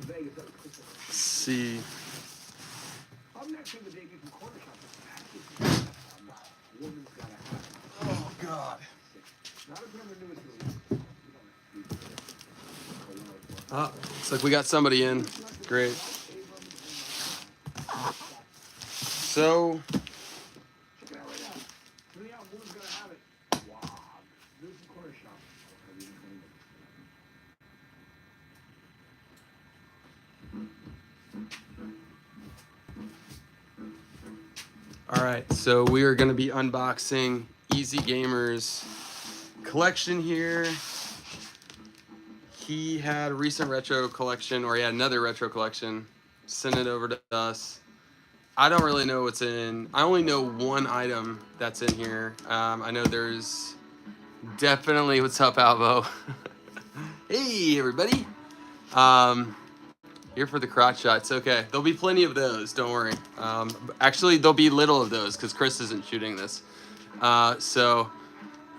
Let's see. Oh God. Oh, looks like we got somebody in. Great. So. All right, so we are going to be unboxing EZ Gamerz collection here. He had a recent retro collection, or he had another retro collection. Sent it over to us. I don't really know what's in. I only know one item that's in here. I know there's definitely. What's up, Alvo? Hey, everybody. Here for the crotch shots. Okay, there'll be plenty of those. Don't worry. Actually, there'll be little of those because Chris isn't shooting this. We're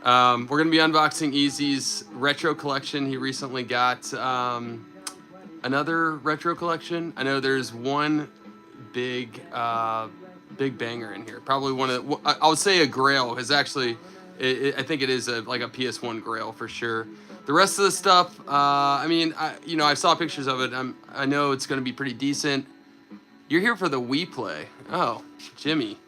gonna be unboxing EZ's retro collection. He recently got another retro collection. I know there's one big banger in here. Probably one of the, I would say a Grail is actually. I think it is like a PS1 Grail for sure. The rest of the stuff, I mean, I saw pictures of it. I know it's going to be pretty decent. You're here for the Wii Play. Oh, Jimmy.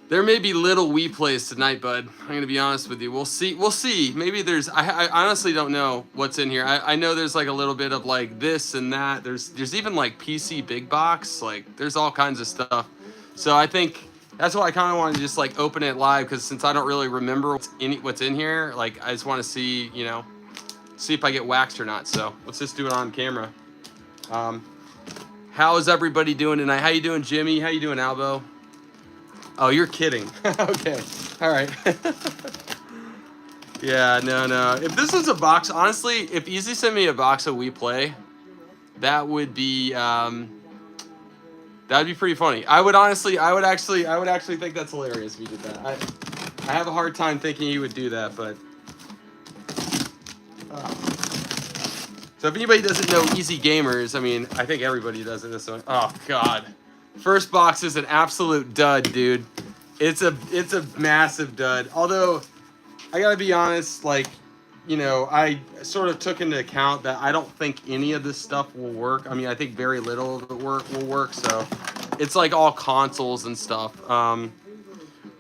There may be little Wii Plays tonight, bud. I'm going to be honest with you. We'll see. We'll see. Maybe there's... I honestly don't know what's in here. I know there's like a little bit of like this and that. There's even like PC Big Box. Like there's all kinds of stuff. So I think... That's why I kind of want to just like open it live, because since I don't really remember what's in here, like I just want to see, see if I get waxed or not. So let's just do it on camera. How is everybody doing tonight? How you doing, Jimmy? How you doing, Albo? Oh, you're kidding. Okay. All right. Yeah, no. If this was a box, honestly, if EZ sent me a box of Wii Play, that would be... That'd be pretty funny. I would actually think that's hilarious if he did that. I have a hard time thinking he would do that, but. So if anybody doesn't know EZ Gamerz, I mean, I think everybody does at this one. Oh God, first box is an absolute dud, dude. It's a massive dud. Although, I gotta be honest, like. I sort of took into account that I don't think any of this stuff will work. I mean, I think very little of it will work. So it's like all consoles and stuff.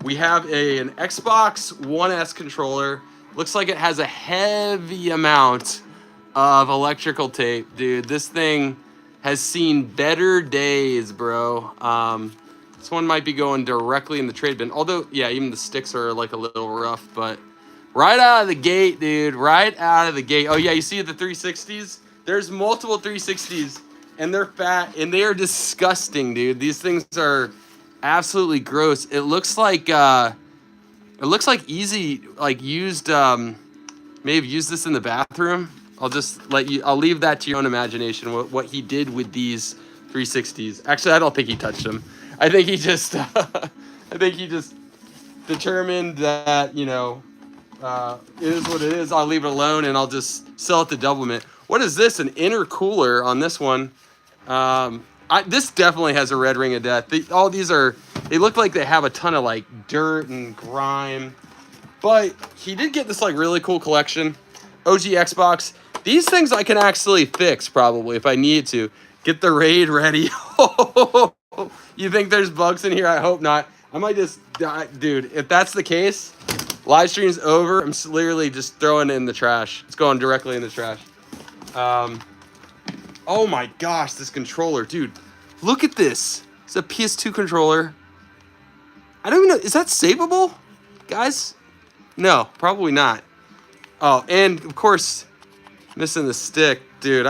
We have an Xbox One S controller. Looks like it has a heavy amount of electrical tape, dude. This thing has seen better days, bro. This one might be going directly in the trade bin. Although, yeah, even the sticks are like a little rough, but... Right out of the gate, dude. Right out of the gate. Oh, yeah, you see the 360s? There's multiple 360s, and they're fat, and they are disgusting, dude. These things are absolutely gross. It looks like EZ, like, used, may have used this in the bathroom. I'll leave that to your own imagination, what he did with these 360s. Actually, I don't think he touched them. I think he just, determined that, it is what it is. I'll leave it alone and I'll just sell it to Doublemint. What is this? An intercooler on this one. This definitely has a red ring of death. All these they look like they have a ton of like dirt and grime. But he did get this like really cool collection. OG Xbox. These things I can actually fix probably if I need to. Get the raid ready. You think there's bugs in here? I hope not. I might just die. Dude, if that's the case... Live stream's over. I'm literally just throwing it in the trash. It's going directly in the trash. Oh my gosh, this controller. Dude, look at this. It's a PS2 controller. I don't even know. Is that savable? Guys? No, probably not. Oh, and of course, missing the stick. Dude,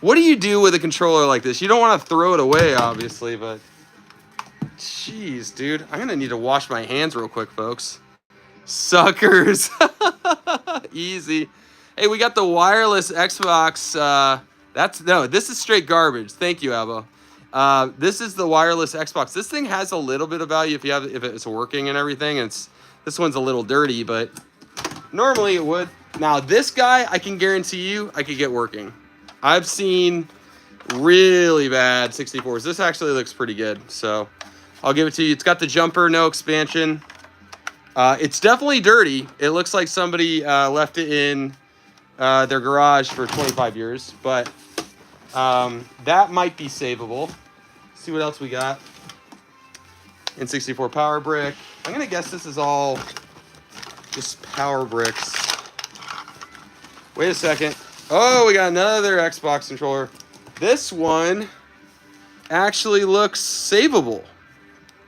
what do you do with a controller like this? You don't want to throw it away, obviously, but... Jeez, dude. I'm going to need to wash my hands real quick, folks. Suckers. Easy. Hey, we got the wireless Xbox. This is straight garbage. Thank you, Albo. This is the wireless Xbox. This thing has a little bit of value if it's working and everything. This one's a little dirty, but normally it would. Now this guy, I can guarantee you, I could get working. I've seen really bad 64s. This actually looks pretty good, so I'll give it to you. It's got the jumper, no expansion. It's definitely dirty. It looks like somebody left it in their garage for 25 years, but that might be savable. See what else we got. N64 power brick. I'm gonna guess this is all just power bricks. Wait a second. Oh, we got another Xbox controller. This one actually looks savable.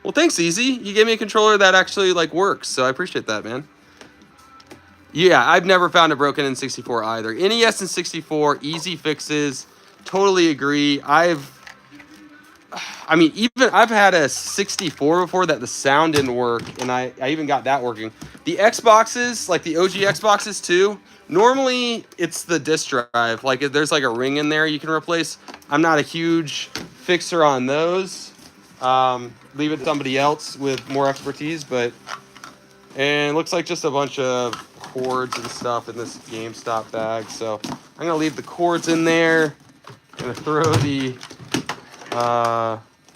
Well, thanks, EZ. You gave me a controller that actually like works, so I appreciate that, man. Yeah, I've never found a broken N64 either. NES and 64, easy fixes. Totally agree. I've had a 64 before that the sound didn't work, and I even got that working. The Xboxes, like the OG Xboxes too, normally it's the disk drive. Like if there's like a ring in there you can replace. I'm not a huge fixer on those. Leave it to somebody else with more expertise, and it looks like just a bunch of cords and stuff in this GameStop bag. So I'm gonna leave the cords in there. I'm gonna throw the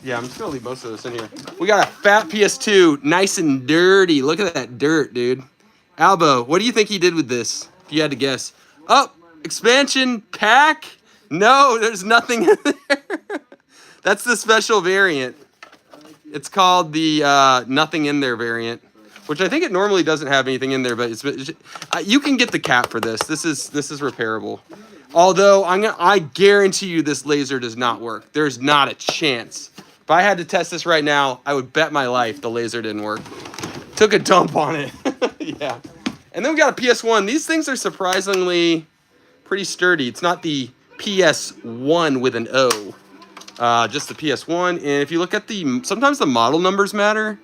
yeah, I'm just gonna leave most of this in here. We got a fat PS2, nice and dirty. Look at that dirt, dude. Albo, what do you think he did with this? If you had to guess. Oh, expansion pack? No, there's nothing in there. That's the special variant. It's called the nothing in there variant, which I think it normally doesn't have anything in there, but you can get the cap for this. This is repairable. Although I guarantee you this laser does not work. There's not a chance. If I had to test this right now, I would bet my life the laser didn't work. Took a dump on it. Yeah. And then we got a PS1. These things are surprisingly pretty sturdy. It's not the PS1 with an O. Just the PS1. And if you look at sometimes the model numbers matter.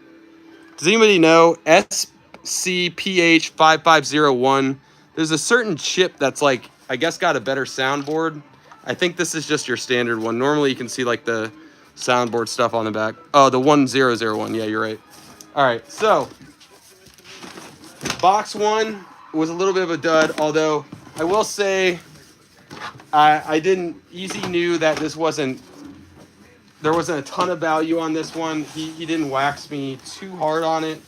Does anybody know SCPH5501? There's a certain chip that's like, I guess got a better soundboard. I think this is just your standard one. Normally you can see like the soundboard stuff on the back. Oh, the 1001. Yeah, you're right. All right, so box one was a little bit of a dud, although I will say EZ knew that there wasn't a ton of value on this one. He didn't wax me too hard on it.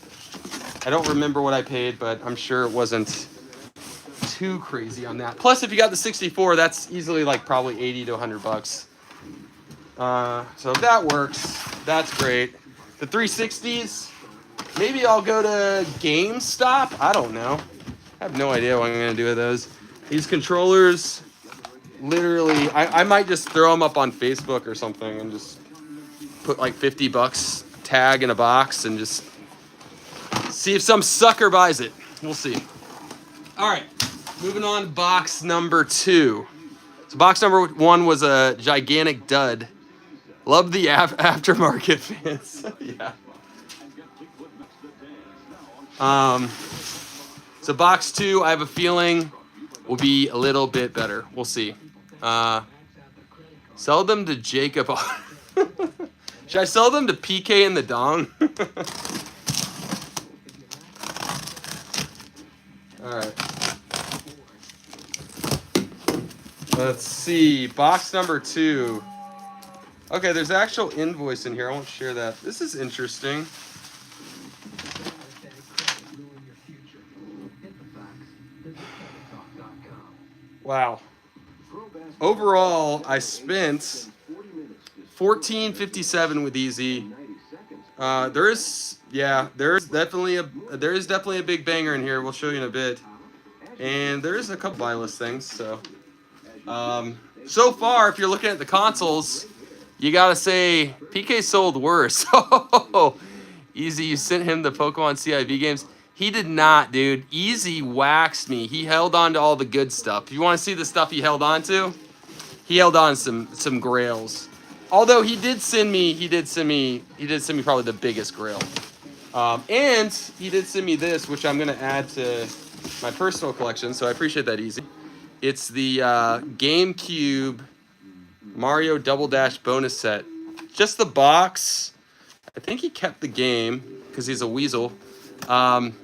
I don't remember what I paid, but I'm sure it wasn't too crazy on that. Plus, if you got the 64, that's easily like probably 80 to 100 bucks. So if that works, that's great. The 360s, maybe I'll go to GameStop. I don't know. I have no idea what I'm gonna do with those. These controllers, literally, I might just throw them up on Facebook or something and just put like 50 bucks tag in a box and just see if some sucker buys it. We'll see. All right, moving on to box number 2. So box number 1 was a gigantic dud. Love the aftermarket fans. Yeah. So box 2, I have a feeling will be a little bit better. We'll see. Sell them to Jacob. Should I sell them to PK and the Dong? All right. Let's see. Box number 2. Okay, there's actual invoice in here. I won't share that. This is interesting. Wow. Overall, I spent $14.57 with EZ. There is definitely a big banger in here. We'll show you in a bit. And there is a couple buy list things. So far, if you're looking at the consoles, you gotta say PK sold worse. EZ, you sent him the Pokemon CIV games. He did not, dude. EZ waxed me. He held on to all the good stuff. If you want to see the stuff he held on to, he held on some grails. Although he did send me probably the biggest grail. And he did send me this, which I'm gonna add to my personal collection. So I appreciate that, EZ. It's the GameCube Mario Double Dash bonus set. Just the box. I think he kept the game because he's a weasel. And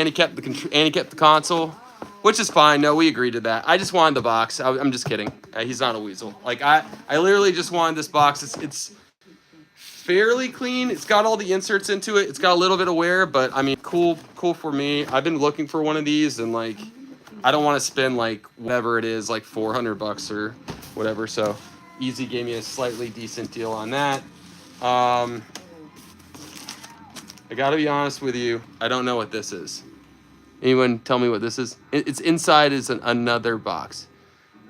he kept the console. Which is fine. No, we agreed to that. I just wanted the box. I'm just kidding. He's not a weasel. Like I literally just wanted this box. It's fairly clean. It's got all the inserts into it. It's got a little bit of wear, but I mean, cool for me. I've been looking for one of these, and like, I don't want to spend like whatever it is, like $400 or whatever. So, EZ gave me a slightly decent deal on that. I gotta be honest with you. I don't know what this is. Anyone tell me what this is? It's inside is another box.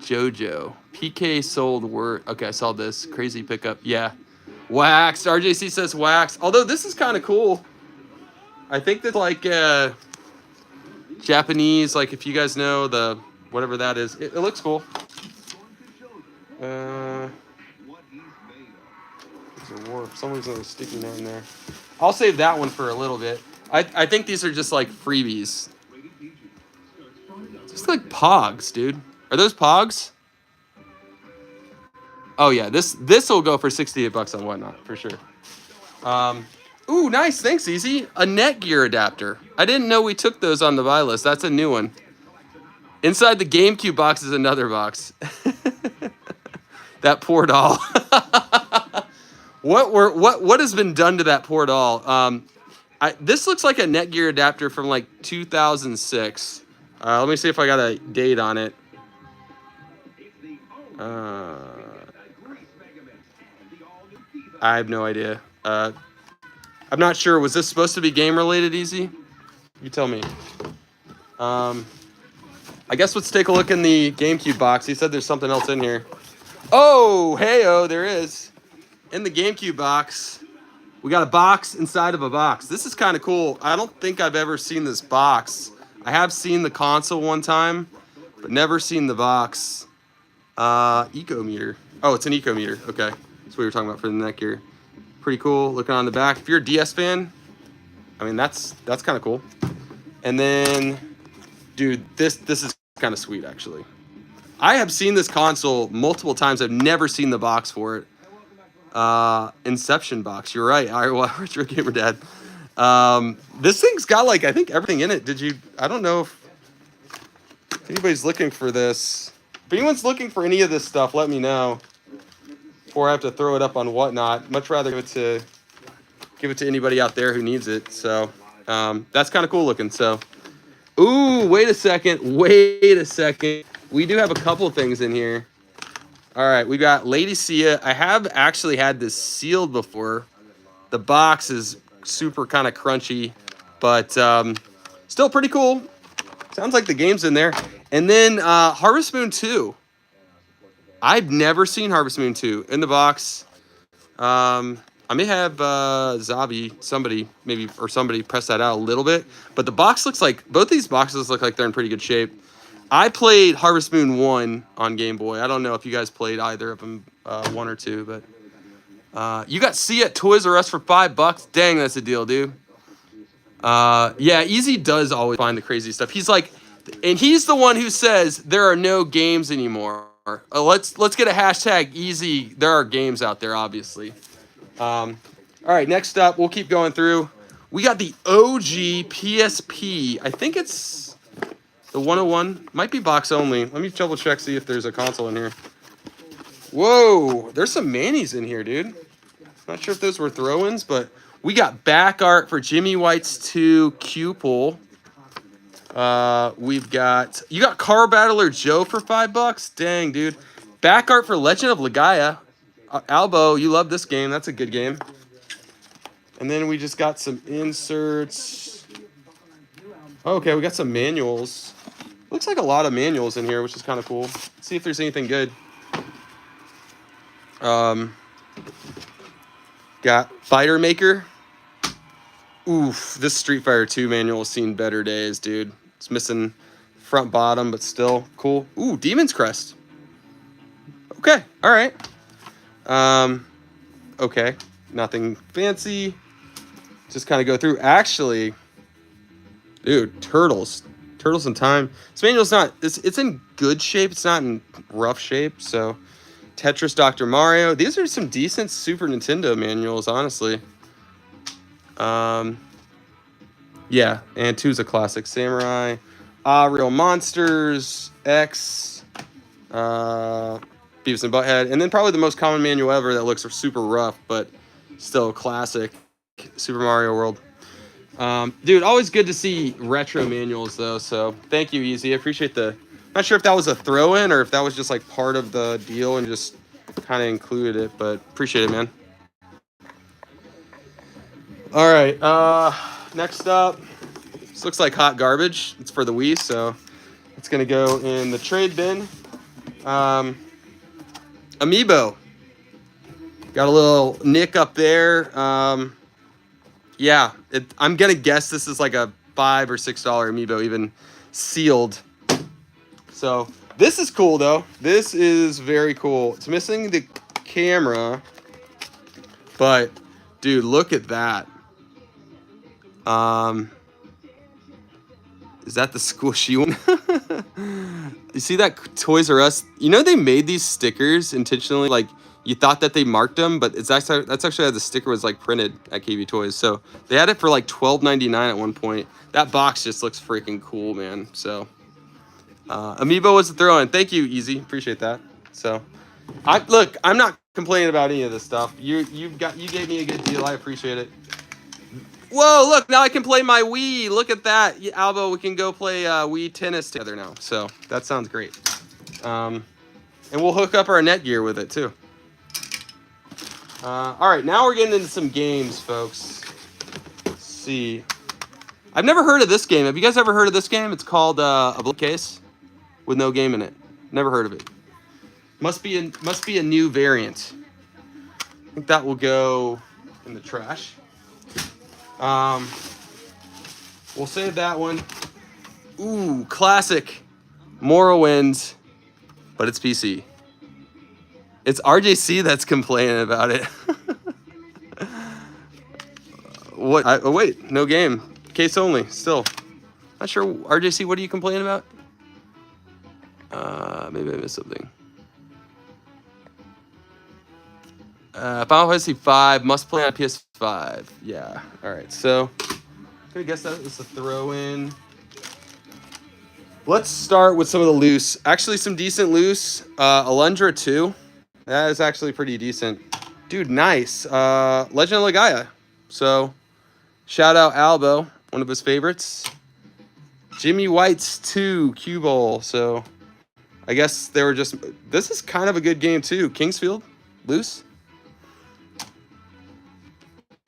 JoJo. PK sold word. Okay, I saw this. Crazy pickup. Yeah. Wax. RJC says wax. Although this is kind of cool. I think that like Japanese, like if you guys know the whatever that is, it looks cool. There's a war. For some reason there's a sticky note in there. I'll save that one for a little bit. I think these are just like freebies. Just like Pogs, dude. Are those Pogs? Oh yeah, this will go for $68 on Whatnot for sure. Ooh, nice. Thanks, EZ. A Netgear adapter. I didn't know we took those on the buy list. That's a new one. Inside the GameCube box is another box. That poor doll. What has been done to that poor doll? This looks like a Netgear adapter from like 2006. Let me see if I got a date on it. I have no idea. I'm not sure. Was this supposed to be game related, EZ? You tell me. I guess let's take a look in the GameCube box. He said there's something else in here. Oh, hey-oh, there is. In the GameCube box, we got a box inside of a box. This is kind of cool. I don't think I've ever seen this box. I have seen the console one time, but never seen the box. Eco meter. Oh, it's an eco meter. Okay. That's what we were talking about for the Netgear. Pretty cool. Looking on the back. If you're a DS fan, I mean, that's kind of cool. And then, dude, this is kind of sweet, actually. I have seen this console multiple times. I've never seen the box for it. Inception box. You're right. Retro Gamer Dad. This thing's got like I think everything in it. I don't know if anybody's looking for this. If anyone's looking for any of this stuff, let me know. Before I have to throw it up on Whatnot. Much rather give it to anybody out there who needs it. So that's kind of cool looking. So, ooh, wait a second. We do have a couple things in here. All right, we got Lady Sia. I have actually had this sealed before. The box is super kind of crunchy, but still pretty cool. Sounds like the game's in there. And then Harvest Moon 2. I've never seen Harvest Moon 2 in the box. I may have Zabi, somebody press that out a little bit. But the box looks like, both these boxes look like they're in pretty good shape. I played Harvest Moon 1 on Game Boy. I don't know if you guys played either of them, 1 or 2, but you got Sia at Toys R Us for $5. Dang, that's a deal, dude. Yeah, EZ does always find the crazy stuff. He's like, and he's the one who says there are no games anymore. Let's get a hashtag EZ. There are games out there, obviously. All right, next up, we'll keep going through. We got the OG PSP. I think it's the 101. Might be box only. Let me double check, see if there's a console in here. Whoa, there's some Mannies in here, dude. Not sure if those were throw-ins, but we got back art for Jimmy White's 2 Q-Pull. You got Car Battler Joe for $5. Dang, dude. Back art for Legend of Legaia. Albo, you love this game. That's a good game. And then we just got some inserts. Okay, we got some manuals. Looks like a lot of manuals in here, which is kind of cool. Let's see if there's anything good. Got Fighter Maker. Oof, this Street Fighter 2 manual has seen better days, dude. It's missing front bottom, but still cool. Ooh, Demon's Crest. Okay, all right. Okay, nothing fancy. Just kind of go through. Actually, dude, Turtles in Time. This manual's not, it's in good shape. It's not in rough shape. So, Tetris, Dr. Mario. These are some decent Super Nintendo manuals, honestly. Yeah, and 2's a classic. Samurai, Real Monsters, X, Beavis and Butthead, and then probably the most common manual ever that looks super rough, but still classic, Super Mario World. Dude, always good to see retro manuals though, so thank you, EZ. I appreciate the... Not sure if that was a throw-in or if that was just like part of the deal and just kind of included it, but appreciate it, man. All right, next up, this looks like hot garbage. It's for the Wii, so it's gonna go in the trade bin. Amiibo. Got a little nick up there. Yeah, I'm gonna guess this is like a $5 or $6 amiibo, even sealed. So this is cool though. This is very cool. It's missing the camera, but dude, look at that. Is that the squishy one? You see that Toys R Us? You know they made these stickers intentionally, like you thought that they marked them, but that's actually how the sticker was like printed at KB Toys. So they had it for like $12.99 at one point. That box just looks freaking cool, man. So Amiibo was the throw-in. Thank you, EZ. Appreciate that. So look, I'm not complaining about any of this stuff. You gave me a good deal. I appreciate it. Whoa, look, now I can play my Wii. Look at that. Albo, we can go play Wii tennis together now. So that sounds great. And we'll hook up our Netgear with it too. All right, now we're getting into some games, folks. Let's see. I've never heard of this game. Have you guys ever heard of this game? It's called a Blip Case with no game in it. Never heard of it. Must be a new variant. I think that will go in the trash. We'll save that one. Ooh, classic Morrowind, but it's PC. It's RJC that's complaining about it. What? Oh wait, no game. Case only. Still, not sure. RJC, what are you complaining about? Maybe I missed something. Final Fantasy 5 must play on PS5. Yeah. All right. So, I guess that was a throw-in. Let's start with some of the loose. Actually, some decent loose. Alundra 2. That is actually pretty decent. Dude, nice. Legend of Legaia. So, shout out Albo, one of his favorites. Jimmy White's 2 cue ball. So, I guess they were just... This is kind of a good game, too. Kingsfield, loose.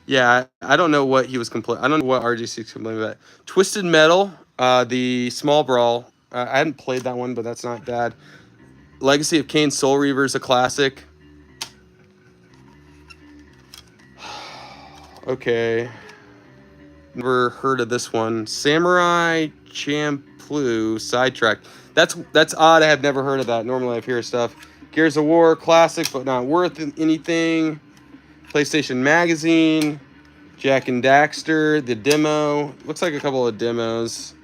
Yeah, I don't know what he was complaining. I don't know what RGC was complaining about. Twisted Metal, the small brawl. I hadn't played that one, but that's not bad. Legacy of Kain Soul Reaver is a classic. Okay. Never heard of this one. Samurai Champloo Sidetrack. That's odd. I have never heard of that. Normally I hear stuff. Gears of War, classic, but not worth anything. PlayStation Magazine, Jack and Daxter, the demo. Looks like a couple of demos.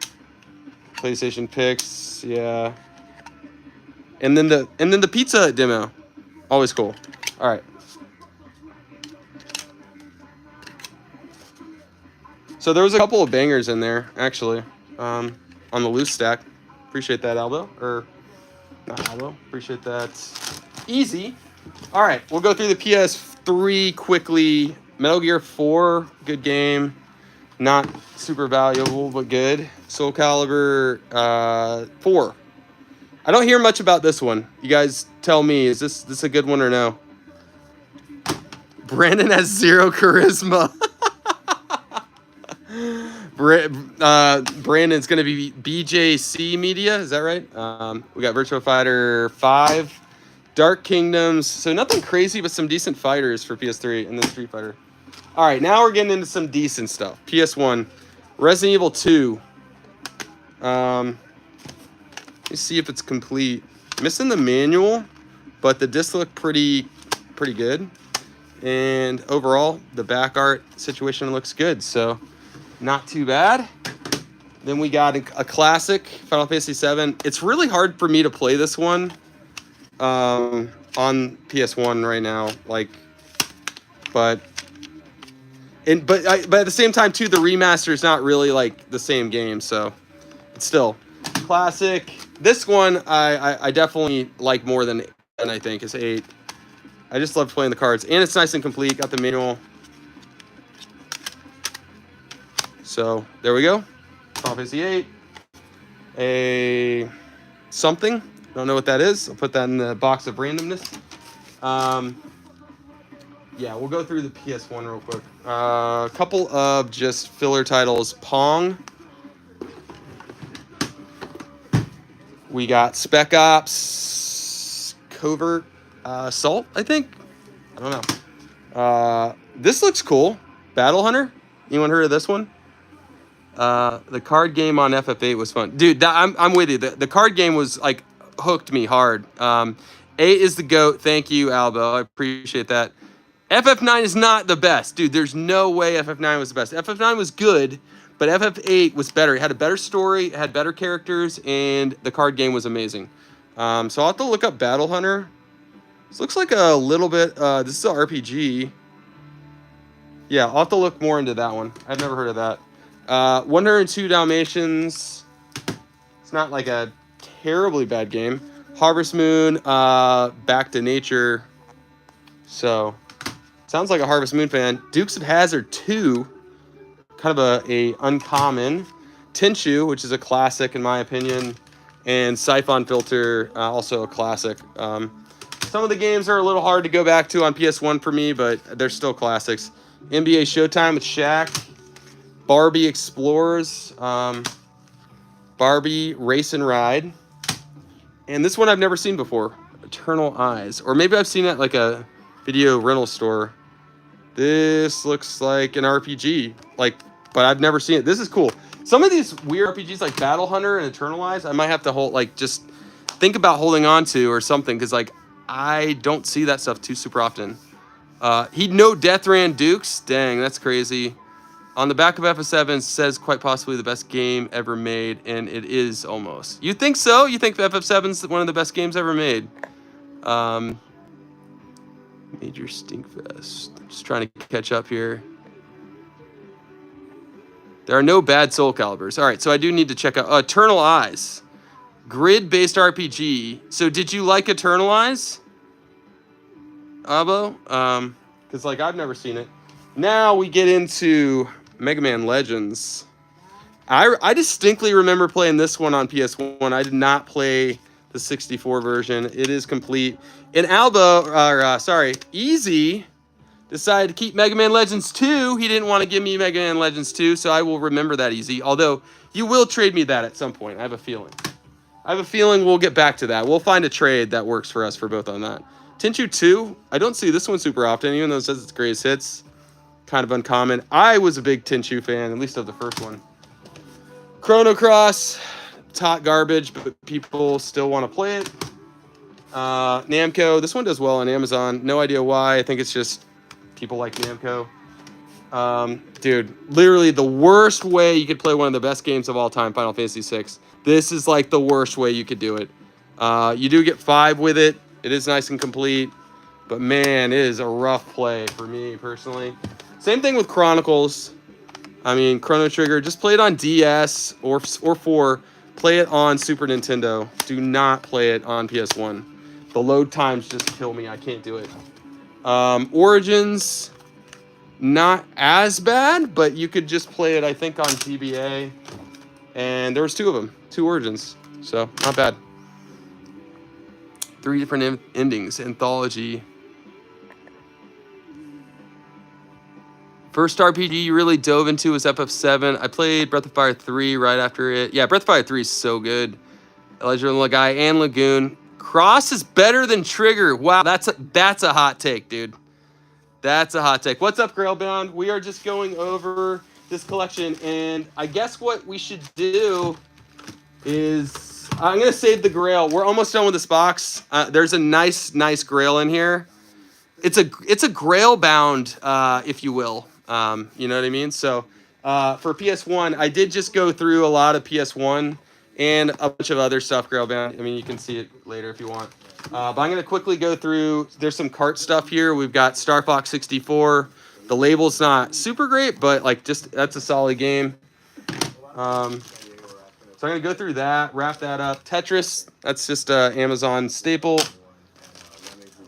PlayStation Picks, yeah. And then the Pizza Hut demo. Always cool. All right. So there was a couple of bangers in there, actually, on the loose stack. Appreciate that, Albo. Or not Albo. Appreciate that. Easy. All right, we'll go through the PS3 quickly. Metal Gear 4, good game. Not super valuable, but good. Soul Calibur 4. I don't hear much about this one. You guys tell me, is this a good one or no? Brandon has 0 charisma. Brandon's going to be BJC Media, is that right? We got Virtua Fighter 5. Dark Kingdoms, so nothing crazy, but some decent fighters for PS3 and then Street Fighter. All right, now we're getting into some decent stuff. PS1, Resident Evil 2. Let me see if it's complete. Missing the manual, but the discs look pretty good. And overall, the back art situation looks good, so not too bad. Then we got a classic, Final Fantasy VII. It's really hard for me to play this one. On PS1 right now, like, but at the same time too, the remaster is not really like the same game, so it's still classic. This one I definitely like more than I think is 8. I just love playing the cards, and it's nice and complete. Got the manual. So there we go. Final Fantasy 8. A something. Don't know what that is. I'll put that in the box of randomness. Yeah, we'll go through the PS1 real quick. A couple of just filler titles. Pong. We got Spec Ops, Covert Assault, I think. I don't know. This looks cool. Battle Hunter. Anyone heard of this one? The card game on FF8 was fun, dude. I'm with you. The card game was like hooked me hard. 8 is the GOAT. Thank you, Albo. I appreciate that. FF9 is not the best, dude. There's no way FF9 was the best. FF9 was good, but FF8 was better. It had a better story, it had better characters, and the card game was amazing. So I'll have to look up Battle Hunter. This looks like a little bit. This is an RPG. Yeah, I'll have to look more into that one. I've never heard of that. 102 Dalmatians. It's not like a terribly bad game. Harvest Moon, Back to Nature. So, sounds like a Harvest Moon fan. Dukes of Hazzard 2, kind of a uncommon. Tenchu, which is a classic in my opinion. And Siphon Filter, also a classic. Some of the games are a little hard to go back to on PS1 for me, but they're still classics. NBA Showtime with Shaq. Barbie Explorers. Barbie Race and Ride. And this one I've never seen before. Eternal Eyes. Or maybe I've seen it at like a video rental store. This looks like an RPG. But I've never seen it. This is cool. Some of these weird RPGs like Battle Hunter and Eternal Eyes, I might have to just think about holding on to or something. Because I don't see that stuff too super often. He'd know Death Ran Dukes. Dang, that's crazy. On the back of FF7 says quite possibly the best game ever made, and it is almost. You think so? You think FF7's one of the best games ever made? Major Stinkfest. Just trying to catch up here. There are no bad Soul Calibers. All right, so I do need to check out Eternal Eyes. Grid-based RPG. So did you like Eternal Eyes, Abo? Because I've never seen it. Now we get into Mega Man Legends. I distinctly remember playing this one on PS1. I did not play the 64 version. It is complete. And EZ decided to keep Mega Man Legends 2. He didn't want to give me Mega Man Legends 2, so I will remember that, EZ. Although, you will trade me that at some point. I have a feeling. We'll get back to that. We'll find a trade that works for us for both on that. Tenchu 2, I don't see this one super often, even though it says it's greatest hits. Kind of uncommon. I was a big Tenchu fan, at least of the first one. Chrono Cross, it's hot garbage, but people still want to play it. Namco, this one does well on Amazon. No idea why. I think it's just people like Namco. Dude, literally the worst way you could play one of the best games of all time, Final Fantasy VI. This is like the worst way you could do it. You do get 5 with it. It is nice and complete. But man, it is a rough play for me personally. Same thing with Chronicles. I mean, Chrono Trigger, just play it on DS or 4. Play it on Super Nintendo. Do not play it on PS1. The load times just kill me. I can't do it. Origins, not as bad, but you could just play it, I think, on GBA. And there was 2 of them. 2 Origins. So, not bad. 3 different endings. Anthology. First RPG you really dove into was FF7. I played Breath of Fire 3 right after it. Yeah, Breath of Fire 3 is so good. Legend of Lagai and Lagoon. Cross is better than Trigger. Wow, that's a hot take, dude. That's a hot take. What's up, Grailbound? We are just going over this collection, and I guess what we should do is I'm going to save the Grail. We're almost done with this box. There's a nice Grail in here. It's a Grail bound, if you will. You know what I mean? So for PS1, I did just go through a lot of PS1 and a bunch of other stuff, Grailbound. I mean, you can see it later if you want. But I'm going to quickly go through. There's some cart stuff here. We've got Star Fox 64. The label's not super great, but that's a solid game. So I'm going to go through that, wrap that up. Tetris, that's just a Amazon staple.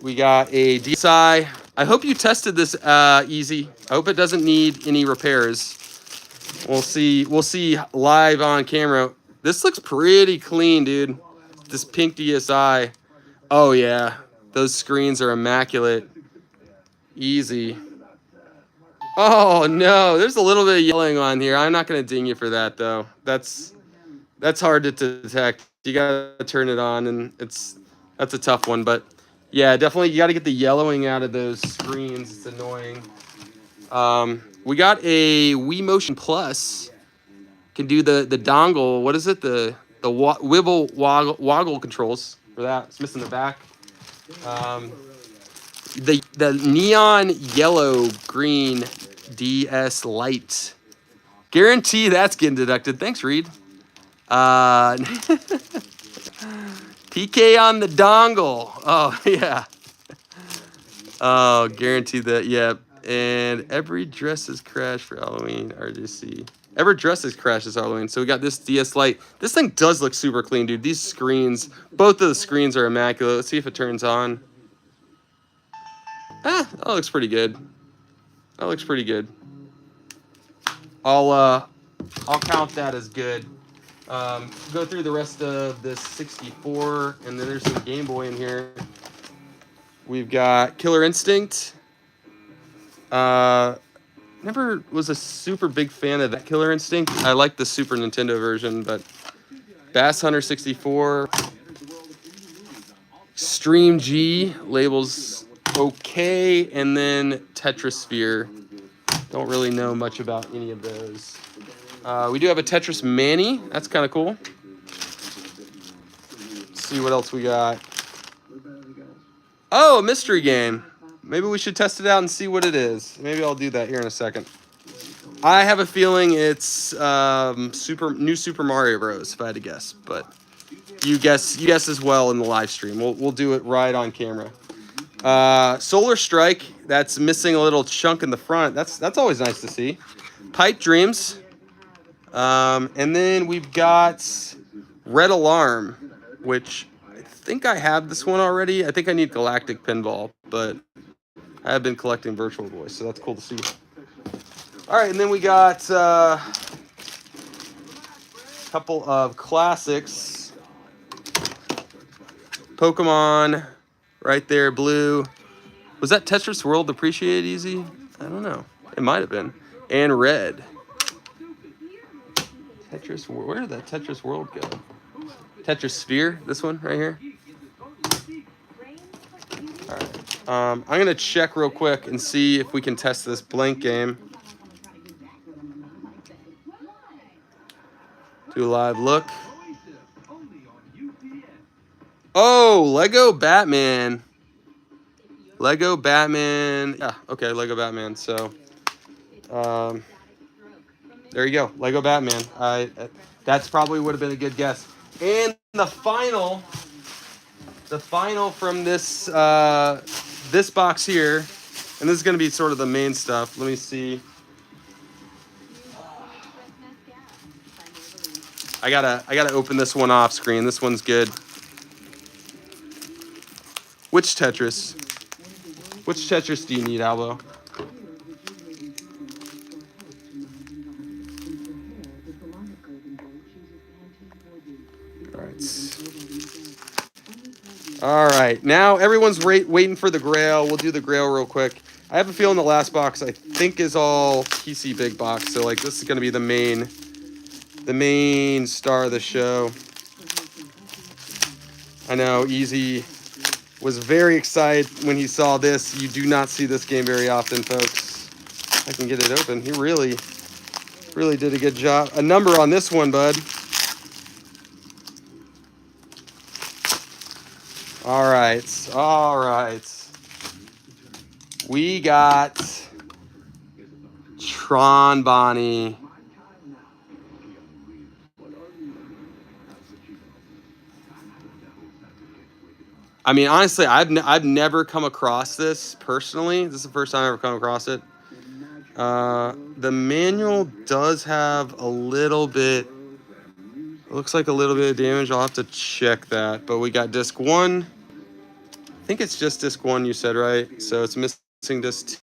We got a DSi. I hope you tested this easy. I hope it doesn't need any repairs. We'll see live on camera. This looks pretty clean, dude. This pink DSi. Oh, yeah. Those screens are immaculate. Easy. Oh, no. There's a little bit of yelling on here. I'm not going to ding you for that, though. That's hard to detect. You got to turn it on, and that's a tough one. But, yeah, definitely you got to get the yellowing out of those screens. It's annoying. We got a Wii Motion Plus. Can do the dongle. What is it? The woggle controls for that. It's missing the back. The neon yellow green DS Lite. Guarantee that's getting deducted. Thanks, Reed. PK on the dongle. Oh yeah. Oh, guarantee that. Yeah. And every dress is crash for Halloween. RJC. Every dress is crash this Halloween. So we got this DS Lite. This thing does look super clean, dude. These screens, both of the screens are immaculate. Let's see if it turns on. That looks pretty good. That looks pretty good. I'll count that as good. Go through the rest of this 64, and then there's some Game Boy in here. We've got Killer Instinct. Never was a super big fan of that Killer Instinct. I like the Super Nintendo version, but Bass Hunter 64. Stream G labels okay, and then Tetrisphere. Don't really know much about any of those. We do have a Tetris Manny. That's kind of cool. Let's see what else we got. Oh, a mystery game. Maybe we should test it out and see what it is. Maybe I'll do that here in a second. I have a feeling it's new Super Mario Bros. If I had to guess, but you guess as well in the live stream. We'll do it right on camera. Solar Strike. That's missing a little chunk in the front. That's always nice to see. Pipe Dreams. And then we've got Red Alarm, which I think I have this one already. I think I need Galactic Pinball, but I have been collecting Virtual Boy, so that's cool to see. All right, and then we got a couple of classics. Pokemon, right there, blue. Was that Tetris World Appreciate Easy? I don't know. It might have been. And red. Tetris, where did that Tetris World go? Tetris Sphere, this one right here. All right. I'm going to check real quick and see if we can test this blank game. Do a live look. Oh, Lego Batman. Lego Batman. Yeah, okay, Lego Batman. So, there you go, Lego Batman. That's probably would have been a good guess. And the final from this this box here, and this is going to be sort of the main stuff. Let me see. I gotta open this one off screen. This one's good. Which Tetris? Which Tetris do you need, Albo? All right. Now everyone's waiting for the Grail. We'll do the Grail real quick. I have a feeling the last box I think is all PC big box. So like this is gonna be the main star of the show. I know EZ was very excited when he saw this. You do not see this game very often, folks. I can get it open. He really did a good job. A number on this one, bud. All right. We got Tron Bonnie. I mean, honestly, I've never come across this personally. This is the first time I've ever come across it. The manual does have a little bit It looks like a little bit of damage. I'll have to check that. But we got disc 1. I think it's just disc 1, you said, right? So it's missing disc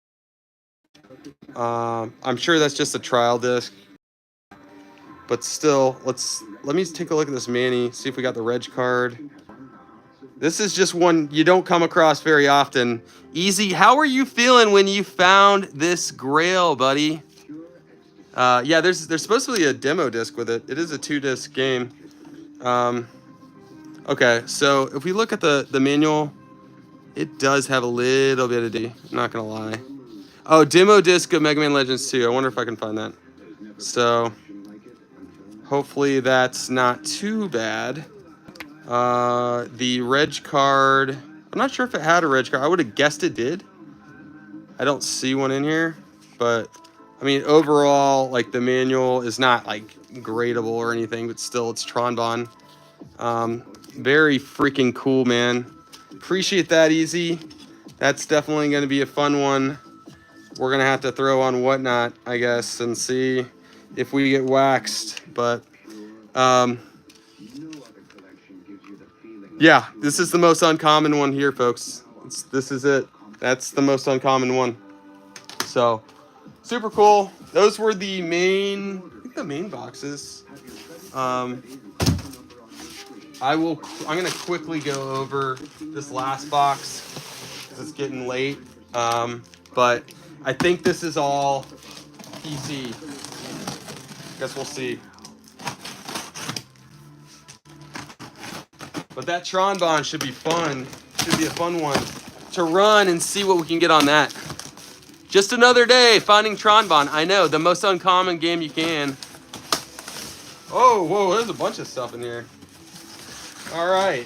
2. I'm sure that's just a trial disc. But still, let me take a look at this Manny, see if we got the reg card. This is just one you don't come across very often. EZ, how are you feeling when you found this grail, buddy? Yeah, there's supposed to be a demo disc with it. It is a 2-disc game. Okay, so if we look at the manual, it does have a little bit of D. I'm not gonna lie. Oh, demo disc of Mega Man Legends 2. I wonder if I can find that. So hopefully that's not too bad. The reg card, I'm not sure if it had a reg card. I would have guessed it did. I don't see one in here, but I mean, overall, like, the manual is not like gradable or anything, but still, it's Tronbon. Very freaking cool, man. Appreciate that, EZ. That's definitely going to be a fun one. We're going to have to throw on Whatnot, I guess, and see if we get waxed. But, yeah, this is the most uncommon one here, folks. This is it. That's the most uncommon one. So, super cool. Those were the main, I think the main boxes. I'm going to quickly go over this last box because it's getting late. But I think this is all PC. Guess we'll see. But that Tronbon should be fun. Should be a fun one to run and see what we can get on that. Just another day finding Tronbon. I know, the most uncommon game you can. Oh, whoa, there's a bunch of stuff in here. All right,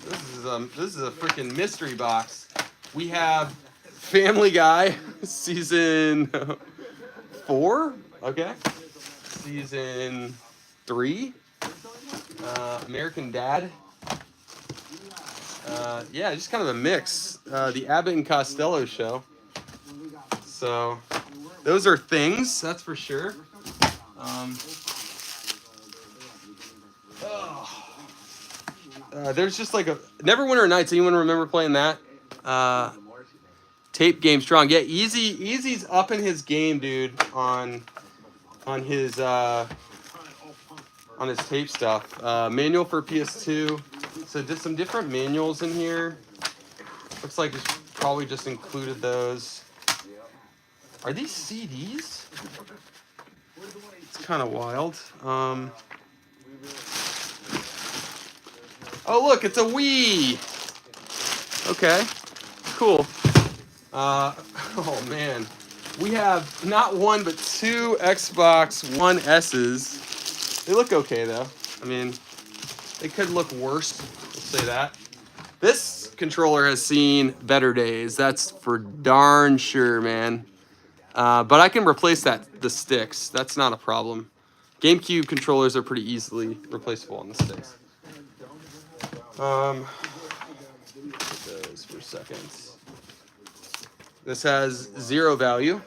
this is a freaking mystery box. We have Family Guy season 4. Okay, season 3. American Dad. Yeah, just kind of a mix. The Abbott and Costello show. So those are things, that's for sure. There's just like a Neverwinter Nights. Anyone remember playing that? Tape game strong. Yeah, EZ's up in his game, dude. On his tape stuff. Manual for PS2. So did some different manuals in here. Looks like it's probably just included those. Are these CDs? It's kind of wild. Oh, look, it's a Wii. Okay, cool. Oh man, we have not one but 2 Xbox One S's. They look okay though. I mean, they could look worse. Let's say that. This controller has seen better days. That's for darn sure, man. But I can replace the sticks. That's not a problem. GameCube controllers are pretty easily replaceable on the sticks. Look at those for a second. This has 0 value.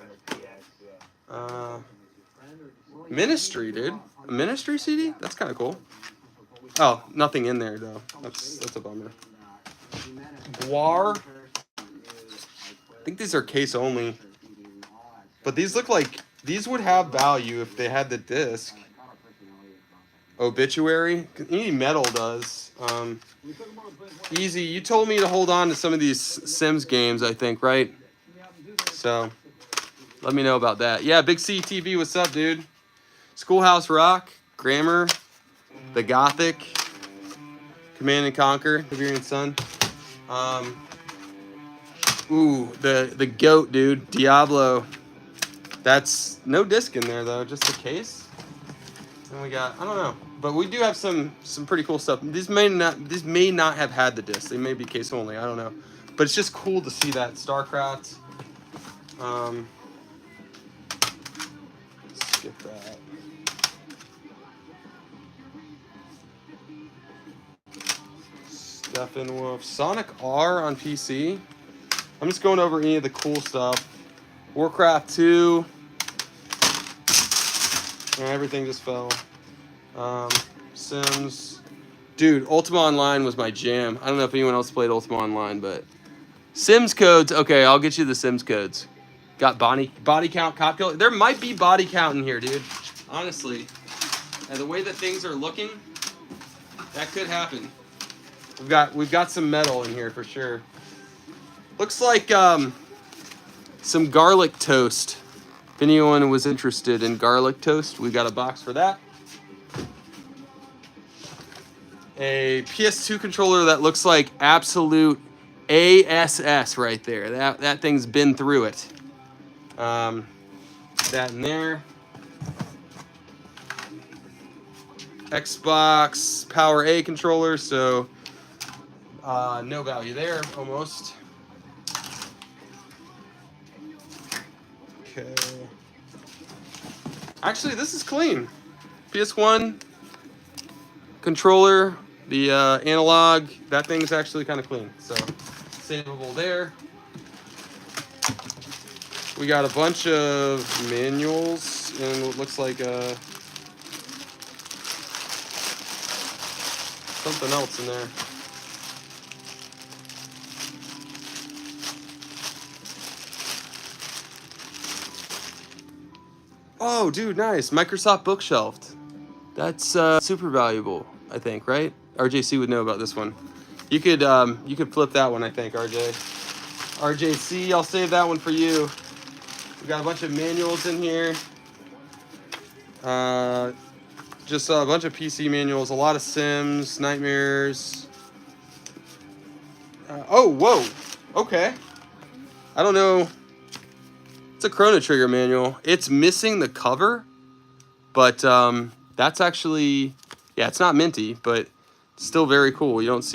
Ministry, dude. A Ministry CD? That's kind of cool. Oh, nothing in there though. That's a bummer. Guar. I think these are case only. But these look like these would have value if they had the disc. Obituary. Any metal does. EZ, you told me to hold on to some of these Sims games, I think, right? So, let me know about that. Yeah, Big C TV, what's up, dude? Schoolhouse Rock, Grammar, The Gothic, Command and Conquer, Tiberian Sun. Ooh, the GOAT, dude, Diablo. That's no disc in there though, just a case. And we got, I don't know, but we do have some pretty cool stuff. These may not have had the disc. They may be case only. I don't know, but it's just cool to see that StarCraft. Skip that. Steppenwolf, Sonic R on PC. I'm just going over any of the cool stuff. Warcraft 2. Everything just fell. Sims. Dude, Ultima Online was my jam. I don't know if anyone else played Ultima Online, but Sims codes. Okay, I'll get you the Sims codes. Got body count, cop kill. There might be body count in here, dude. Honestly, and the way that things are looking, that could happen. We've got some metal in here for sure. Looks like some garlic toast. If anyone was interested in garlic toast, we got a box for that. A PS2 controller that looks like absolute ASS right there. That thing's been through it. That in there. Xbox Power A controller, so no value there, almost. Okay. Actually, this is clean. PS1 controller, the analog, that thing's actually kind of clean, so savable there. We got a bunch of manuals and what looks like something else in there. Oh, dude, nice. Microsoft Bookshelf. That's super valuable, I think, right? RJC would know about this one. You could flip that one, I think, RJ. RJC, I'll save that one for you. We got a bunch of manuals in here. Just a bunch of PC manuals, a lot of Sims, Nightmares. Oh, whoa. Okay. I don't know. It's a Chrono Trigger manual. It's missing the cover, but that's actually, yeah, it's not minty, but still very cool. You don't see